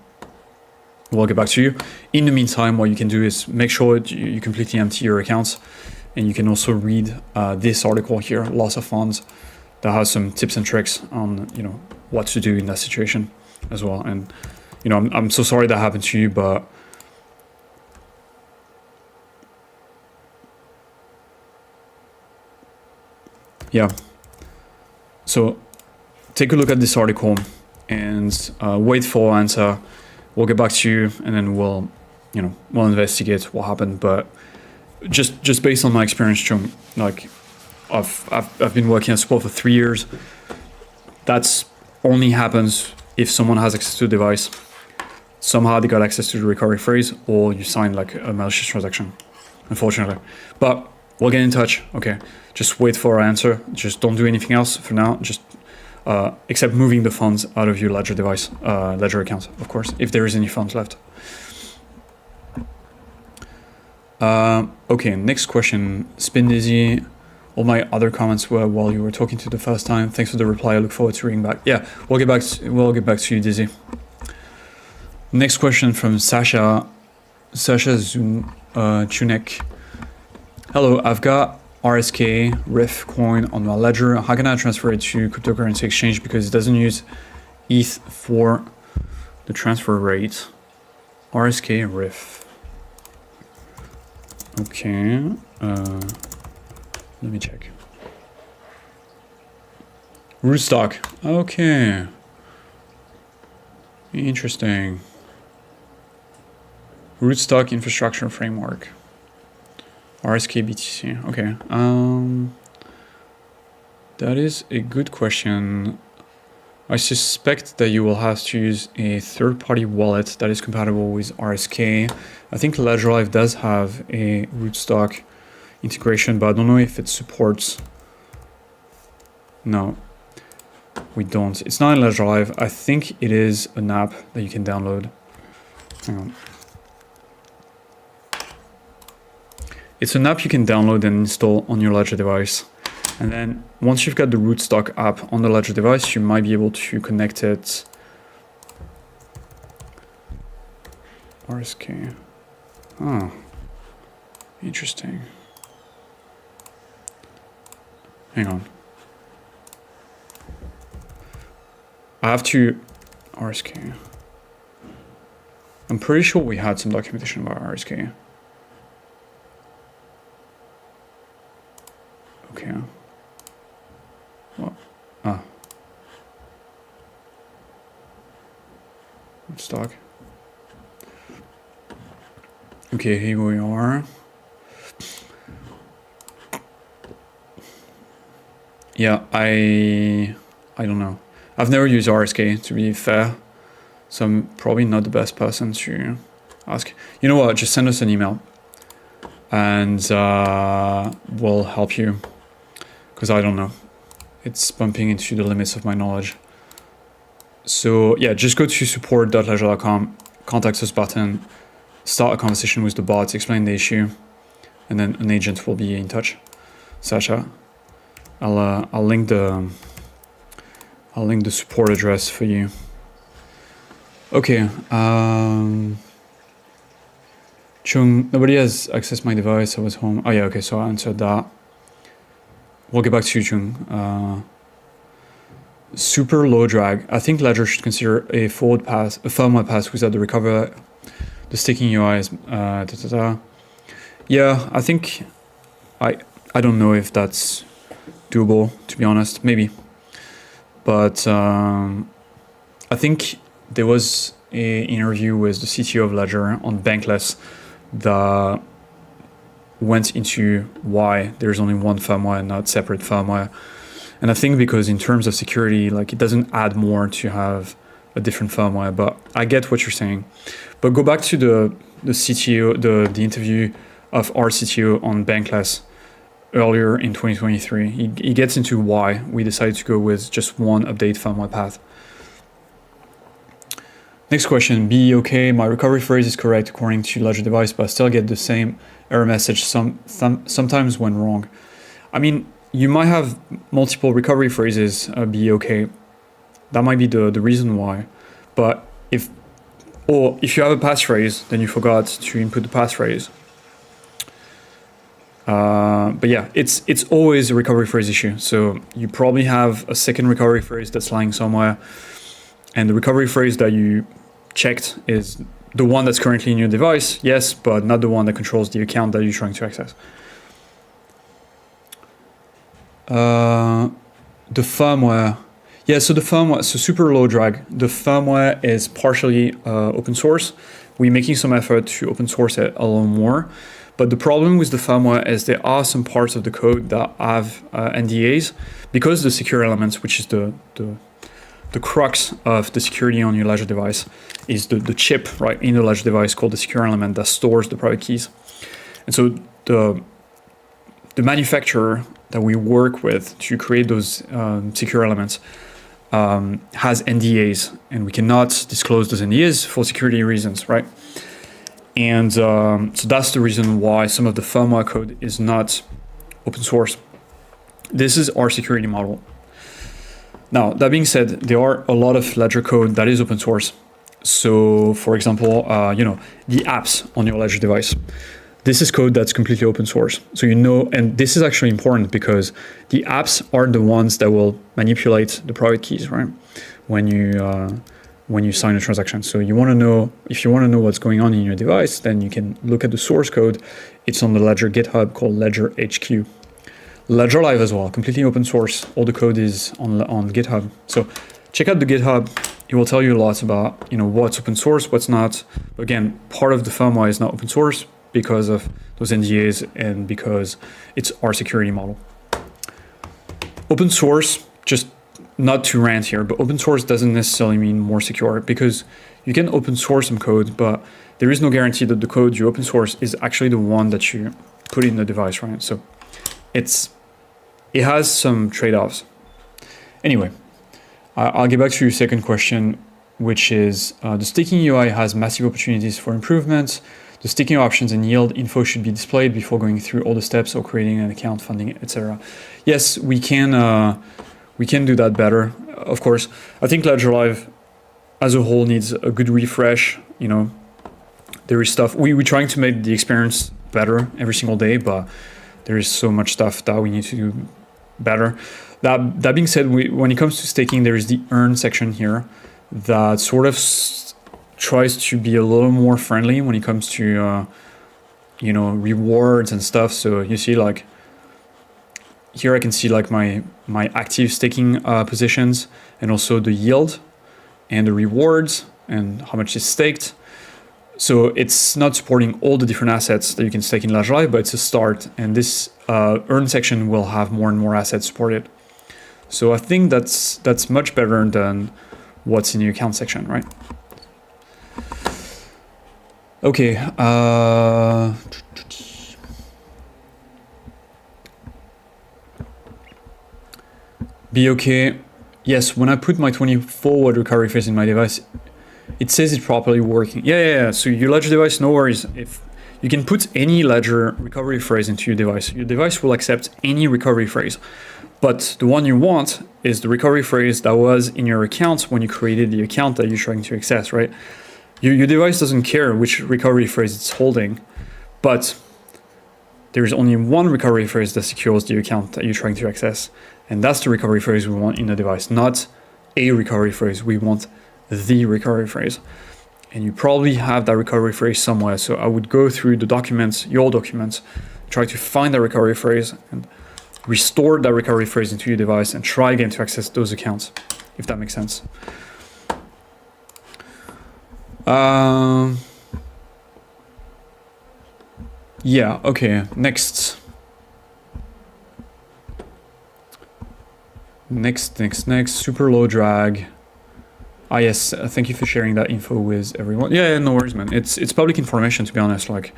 Speaker 1: to you. In the meantime, what you can do is make sure you completely empty your accounts. And you can also read this article here, Loss of Funds, that has some tips and tricks on, what to do in that situation as well. And, I'm so sorry that happened to you, but yeah. So take a look at this article and wait for our answer. We'll get back to you, and then we'll investigate what happened. But just based on my experience, Chung, like I've been working at support for 3 years. That's only happens if someone has access to the device. Somehow they got access to the recovery phrase, or you sign like a malicious transaction, unfortunately. But we'll get in touch. Okay, just wait for our answer. Just don't do anything else for now. Just except moving the funds out of your Ledger device, Ledger account, of course, if there is any funds left. Okay, next question. Spin Dizzy. All my other comments were while you were talking to the first time. Thanks for the reply. I look forward to reading back. Yeah, we'll get back to you, Dizzy. Next question from Sasha Chunek. Hello, I've got RSK Riff coin on my ledger. How can I transfer it to cryptocurrency exchange because it doesn't use ETH for the transfer rate? RSK Riff. Okay. Let me check. Rootstock. Okay. Interesting. Rootstock infrastructure framework. RSK BTC. Okay. That is a good question. I suspect that you will have to use a third-party wallet that is compatible with RSK. I think Ledger Live does have a Rootstock integration, but I don't know if it supports. No, we don't. It's not in Ledger Live. I think it is an app that you can download. Hang on. It's an app you can download and install on your Ledger device. And then once you've got the Rootstock app on the Ledger device, you might be able to connect it. RSK. Oh, interesting. Hang on. I have to RSK. I'm pretty sure we had some documentation about RSK. Okay. What? Ah. Stock. Okay, here we are. Yeah, I don't know. I've never used RSK, to be fair, so I'm probably not the best person to ask. You know what? Just send us an email, and we'll help you. Because I don't know. It's bumping into the limits of my knowledge. So yeah, just go to support.ledger.com, contact us button, start a conversation with the bot, explain the issue, and then an agent will be in touch. Sasha, I'll link the support address for you. Okay. Chung, nobody has accessed my device. I was home. Oh yeah, okay, so I answered that. We'll get back to you, Chung. Super low drag. I think Ledger should consider a forward pass, a firmware pass without the recover, the staking UI is, Yeah, I think, I don't know if that's doable, to be honest, maybe. But I think there was an interview with the CTO of Ledger on Bankless that went into why there's only one firmware and not separate firmware. And I think because in terms of security, like it doesn't add more to have a different firmware, but I get what you're saying. But go back to the CTO, the interview of our CTO on Bankless earlier in 2023. He gets into why we decided to go with just one update firmware path. Next question, be okay. My recovery phrase is correct according to Ledger device, but I still get the same error message sometimes when wrong. I mean, you might have multiple recovery phrases, be okay. That might be the reason why. But if you have a passphrase, then you forgot to input the passphrase. But yeah, it's always a recovery phrase issue. So you probably have a second recovery phrase that's lying somewhere, and the recovery phrase that you checked is the one that's currently in your device, yes, but not the one that controls the account that you're trying to access. The firmware. Yeah, so the firmware, so super low drag. The firmware is partially open source. We're making some effort to open source it a little more. But the problem with the firmware is there are some parts of the code that have NDAs because the secure elements, which is the crux of the security on your Ledger device, is the chip right in the Ledger device called the secure element that stores the private keys. And so the manufacturer that we work with to create those secure elements has NDAs, and we cannot disclose those NDAs for security reasons, right? And so that's the reason why some of the firmware code is not open source. This is our security model. Now, that being said, there are a lot of Ledger code that is open source. So, for example, the apps on your Ledger device. This is code that's completely open source. So and this is actually important because the apps are the ones that will manipulate the private keys, right? When you sign a transaction. So if you want to know what's going on in your device, then you can look at the source code. It's on the Ledger GitHub called Ledger HQ. Ledger Live as well, completely open source. All the code is on GitHub. So check out the GitHub. It will tell you a lot about what's open source, what's not. Again, part of the firmware is not open source because of those NDAs and because it's our security model. Open source, just not to rant here, but open source doesn't necessarily mean more secure because you can open source some code, but there is no guarantee that the code you open source is actually the one that you put in the device, right? So it has some trade-offs. Anyway, I'll get back to your second question, which is the staking UI has massive opportunities for improvements. The staking options and yield info should be displayed before going through all the steps of creating an account, funding, etc. Yes, we can do that better. Of course, I think Ledger Live as a whole needs a good refresh. There is stuff we're trying to make the experience better every single day, but there is so much stuff that we need to do better. That being said, when it comes to staking, there is the earn section here that sort of tries to be a little more friendly when it comes to rewards and stuff. So you see, like here I can see like my active staking positions and also the yield and the rewards and how much is staked. So it's not supporting all the different assets that you can stake in Ledger Live, but it's a start. And this earn section will have more and more assets supported. So I think that's much better than what's in the account section, right? Okay. Be okay. Yes, when I put my 24-watt recovery phrase in my device, it says it's properly working. Yeah. So your Ledger device, no worries. If you can put any Ledger recovery phrase into your device will accept any recovery phrase. But the one you want is the recovery phrase that was in your account when you created the account that you're trying to access, right? Your device doesn't care which recovery phrase it's holding, but there is only one recovery phrase that secures the account that you're trying to access. And that's the recovery phrase we want in the device, not a recovery phrase. We want the recovery phrase. And you probably have that recovery phrase somewhere. So I would go through the documents, your documents, try to find that recovery phrase and restore that recovery phrase into your device and try again to access those accounts, if that makes sense. Yeah, okay, next. Super low drag. Ah yes, thank you for sharing that info with everyone. Yeah, no worries, man. It's public information, to be honest. Like,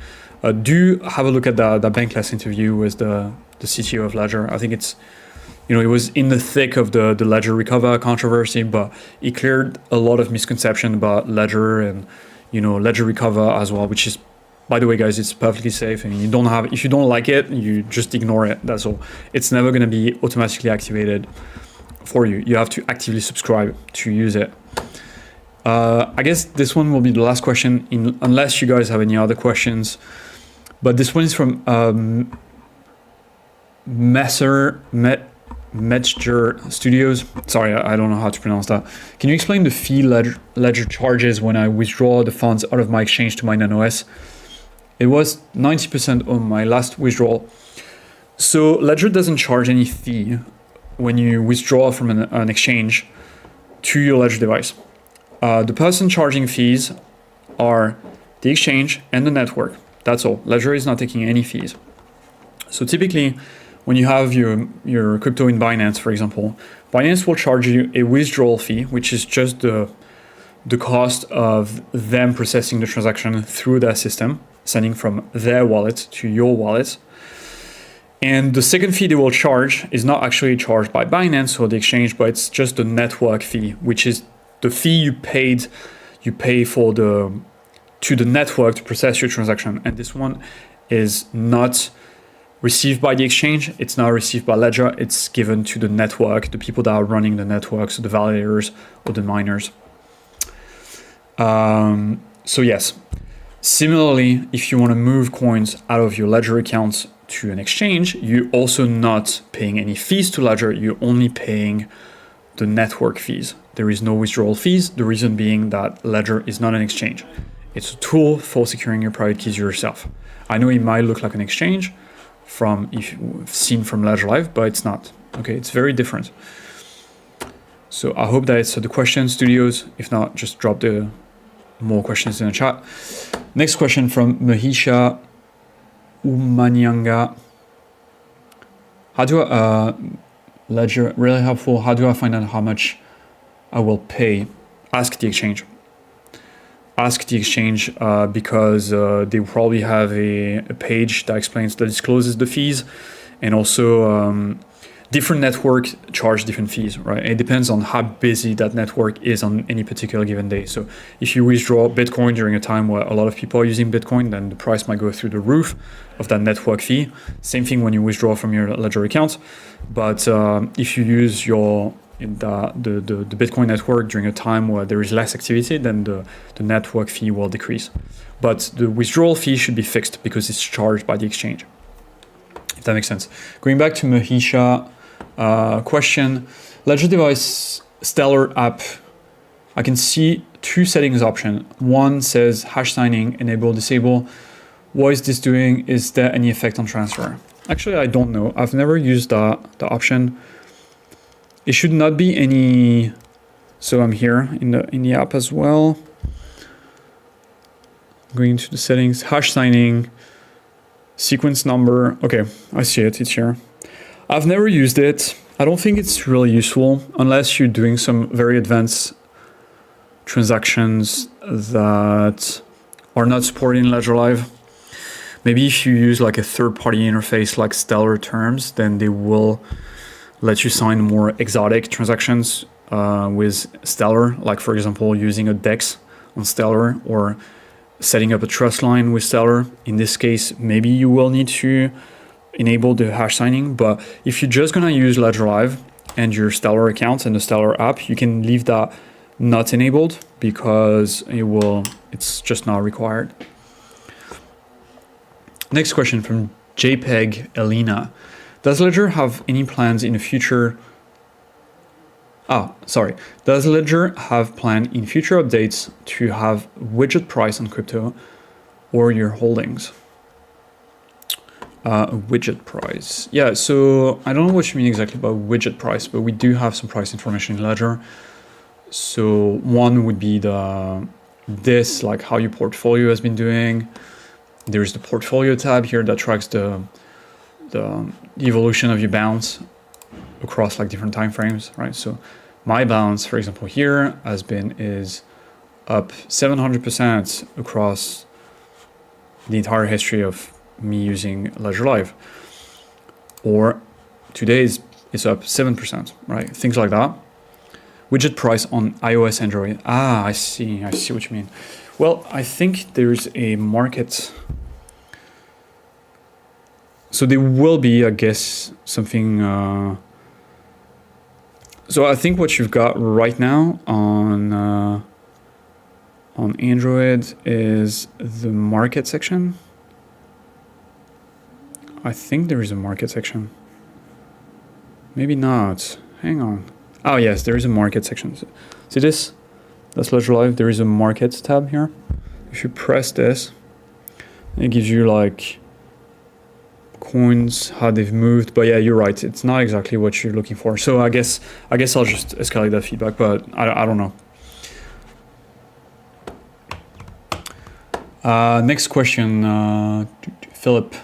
Speaker 1: do have a look at the Bankless interview with the CTO of Ledger. I think it's, it was in the thick of the Ledger Recover controversy, but it cleared a lot of misconception about Ledger and, Ledger Recover as well, which is, by the way, guys, it's perfectly safe. And if you don't like it, you just ignore it. That's all. It's never going to be automatically activated for you. You have to actively subscribe to use it. I guess this one will be the last question, unless you guys have any other questions. But this one is from Metzger Studios. Sorry, I don't know how to pronounce that. Can you explain the fee Ledger charges when I withdraw the funds out of my exchange to my NanoS? It was 90% on my last withdrawal. So Ledger doesn't charge any fee when you withdraw from an exchange to your Ledger device. The person charging fees are the exchange and the network. That's all. Ledger is not taking any fees. So typically, when you have your crypto in Binance, for example, Binance will charge you a withdrawal fee, which is just the cost of them processing the transaction through their system, sending from their wallet to your wallet. And the second fee they will charge is not actually charged by Binance or the exchange, but it's just the network fee, which is the fee you pay for to the network to process your transaction. And this one is not received by the exchange, it's not received by Ledger, it's given to the network, the people that are running the network, so the validators or the miners. So yes, similarly, if you want to move coins out of your Ledger account to an exchange, you're also not paying any fees to Ledger, you're only paying the network fees. There is no withdrawal fees, the reason being that Ledger is not an exchange. It's a tool for securing your private keys yourself. I know it might look like an exchange if you've seen from Ledger Live, but it's not. Okay, it's very different. So I hope that answered the question, studios. If not, just drop the more questions in the chat. Next question from Mahisha Umanyanga. How do I, Ledger, really helpful. How do I find out how much I will pay? Ask the exchange. Ask the exchange because they probably have a page that discloses the fees, and also different network charge different fees, right? It depends on how busy that network is on any particular given day. So if you withdraw Bitcoin during a time where a lot of people are using Bitcoin, then the price might go through the roof of that network fee. Same thing when you withdraw from your Ledger account. But if you use the Bitcoin network during a time where there is less activity, then the network fee will decrease. But the withdrawal fee should be fixed because it's charged by the exchange, if that makes sense. Going back to Mahisha question, Ledger device Stellar app, I can see two settings option. One says hash signing, enable, disable. What is this doing? Is there any effect on transfer? Actually, I don't know. I've never used the option. It should not be any. So I'm here in the app as well. Going to the settings, hash signing, sequence number. Okay, I see it. It's here. I've never used it. I don't think it's really useful unless you're doing some very advanced transactions that are not supported in Ledger Live. Maybe if you use like a third-party interface like Stellar Terms, then they will let you sign more exotic transactions with Stellar, like for example using a DEX on Stellar or setting up a trust line with Stellar. In this case, maybe you will need to enable the hash signing, but if you're just gonna use Ledger Live and your Stellar account and the Stellar app, you can leave that not enabled because it's just not required. Next question from JPEG Elena. Does Ledger have any plans in the future? Does Ledger have plan in future updates to have widget price on crypto or your holdings? Widget price. Yeah, so I don't know what you mean exactly by widget price, but we do have some price information in Ledger. So one would be like how your portfolio has been doing. There's the portfolio tab here that tracks the evolution of your balance across like different time frames, right? So my balance, for example, here is up 700% across the entire history of me using Ledger Live. Or today it's up 7%, right? Things like that. Widget price on iOS, Android. I see what you mean. Well, I think there's a market. So there will be, I guess, something. So I think what you've got right now on Android is the market section. I think there is a market section. Maybe not. Hang on. Oh yes, there is a market section. See this? That's Ledger Live. There is a market tab here. If you press this, it gives you like coins, how they've moved, but yeah, you're right. It's not exactly what you're looking for. So I guess I'll just escalate that feedback, but I don't know. Next question, Philip.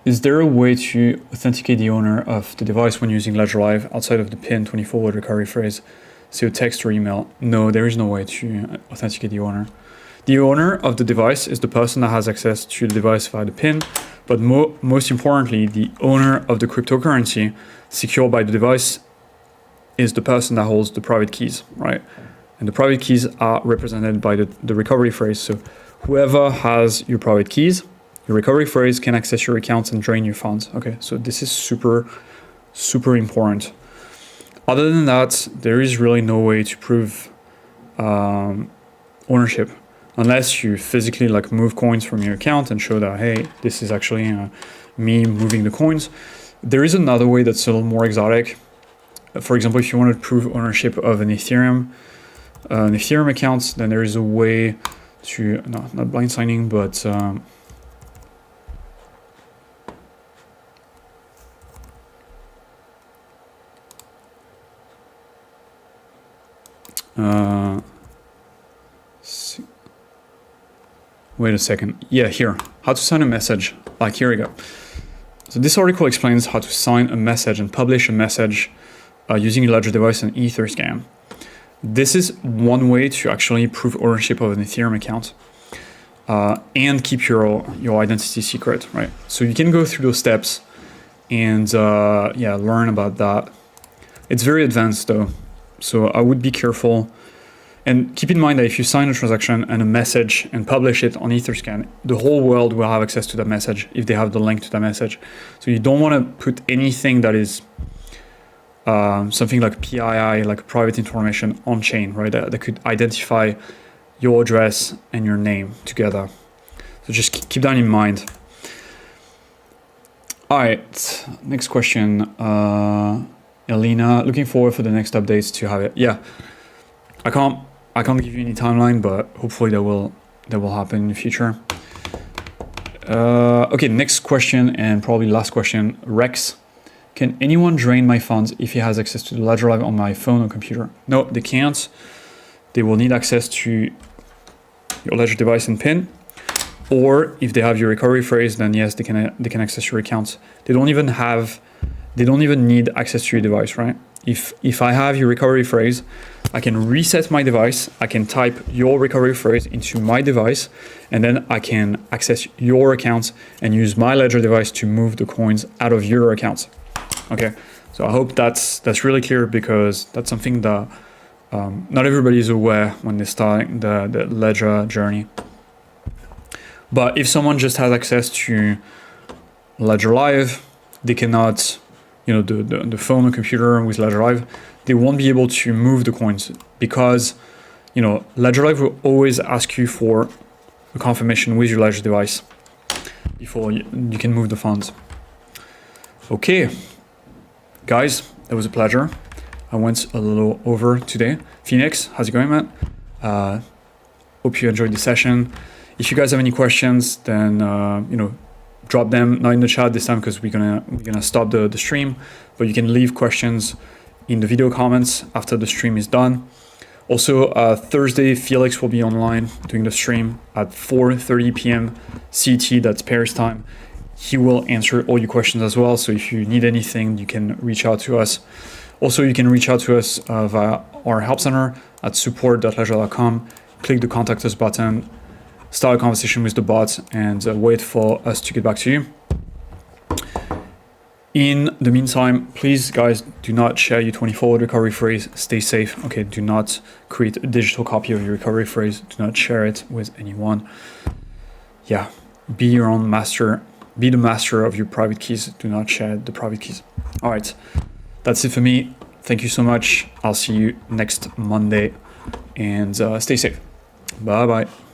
Speaker 1: Is there a way to authenticate the owner of the device when using Ledger Live outside of the PIN 24-word recovery phrase, so text or email? No, there is no way to authenticate the owner. The owner of the device is the person that has access to the device via the PIN, but most importantly, the owner of the cryptocurrency secured by the device is the person that holds the private keys, right? And the private keys are represented by the recovery phrase. So whoever has your private keys, your recovery phrase can access your accounts and drain your funds. Okay, so this is super, super important. Other than that, there is really no way to prove ownership unless you physically like move coins from your account and show that, hey, this is actually me moving the coins. There is another way that's a little more exotic. For example, if you want to prove ownership of an Ethereum account, then there is a way to, no, not blind signing, but wait a second. Yeah, here. How to sign a message. Like, here we go. So this article explains how to sign a message and publish a message using a Ledger device and Etherscan. This is one way to actually prove ownership of an Ethereum account and keep your identity secret, right? So you can go through those steps and yeah, learn about that. It's very advanced though, so I would be careful. And keep in mind that if you sign a transaction and a message and publish it on Etherscan, the whole world will have access to that message if they have the link to that message. So you don't want to put anything that is something like PII, like private information on chain, right? That could identify your address and your name together. So just keep that in mind. All right, next question. Elena, looking forward for the next updates to have it. Yeah, I can't give you any timeline, but hopefully that will happen in the future. Okay, next question and probably last question. Rex, can anyone drain my funds if he has access to the Ledger Live on my phone or computer? No, they can't. They will need access to your Ledger device and PIN, or if they have your recovery phrase, then yes, they can access your accounts. They don't even need access to your device, right? If I have your recovery phrase, I can reset my device, I can type your recovery phrase into my device, and then I can access your accounts and use my Ledger device to move the coins out of your accounts. Okay, so I hope that's really clear, because that's something that not everybody is aware when they start the Ledger journey. But if someone just has access to Ledger Live, they cannot, the phone or computer with Ledger Live, they won't be able to move the coins, because, Ledger Live will always ask you for a confirmation with your Ledger device before you can move the funds. Okay, guys, that was a pleasure. I went a little over today. Phoenix, how's it going, man? Hope you enjoyed the session. If you guys have any questions, then, drop them, not in the chat this time because we're gonna stop the stream, but you can leave questions in the video comments after the stream is done. Also, Thursday, Felix will be online doing the stream at 4:30 p.m. CT, that's Paris time. He will answer all your questions as well, so if you need anything, you can reach out to us. Also, you can reach out to us via our help center at support.ledger.com. Click the contact us button, start a conversation with the bot, and wait for us to get back to you. In the meantime, please, guys, do not share your 24-word recovery phrase. Stay safe. Okay, do not create a digital copy of your recovery phrase. Do not share it with anyone. Yeah, be your own master. Be the master of your private keys. Do not share the private keys. All right, that's it for me. Thank you so much. I'll see you next Monday, and stay safe. Bye-bye.